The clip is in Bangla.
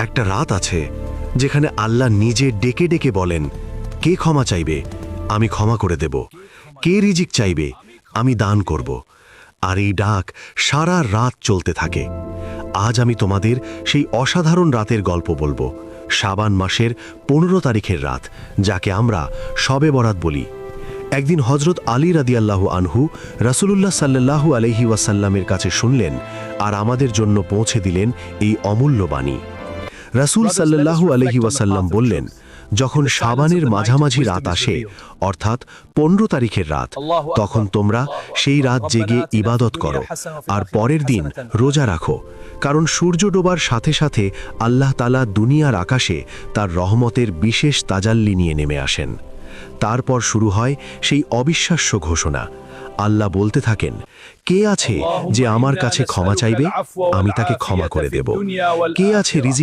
একটা রাত আছে যেখানে আল্লাহ নিজে ডেকে ডেকে বলেন, কে ক্ষমা চাইবে, আমি ক্ষমা করে দেব। কে রিজিক চাইবে, আমি দান করব। আর এই ডাক সারা রাত চলতে থাকে। আজ আমি তোমাদের সেই অসাধারণ রাতের গল্প বলবো, শাবান মাসের 15 তারিখের রাত, যাকে আমরা শবে বরাত বলি। একদিন হজরত আলী রাদিয়াল্লাহু আনহু রাসূলুল্লাহ সাল্লাল্লাহু আলাইহি ওয়াসাল্লামের কাছে শুনলেন আর আমাদের জন্য পৌঁছে দিলেন এই অমূল্য বাণী। রাসূল সাল্লাল্লাহু আলাইহি ওয়াসাল্লাম বললেন, যখন শাবানের মাঝামাঝি রাত আসে, অর্থাৎ 15 তারিখের রাত, তখন তোমরা সেই রাত জেগে ইবাদত করো আর পরের দিন রোজা রাখো, কারণ সূর্য ডোবার সাথে সাথে আল্লাহ তাআলা দুনিয়ার আকাশে তার রহমতের বিশেষ তাজাল্লি নিয়ে নেমে আসেন। তারপর শুরু হয় সেই অবিশ্বাস্য ঘোষণা। আল্লাহ বলতে থাকেন, কে আছে যে আমার কাছে ক্ষমা চাইবে, আমি তাকে ক্ষমা করে দেব। কে আছে রিজিক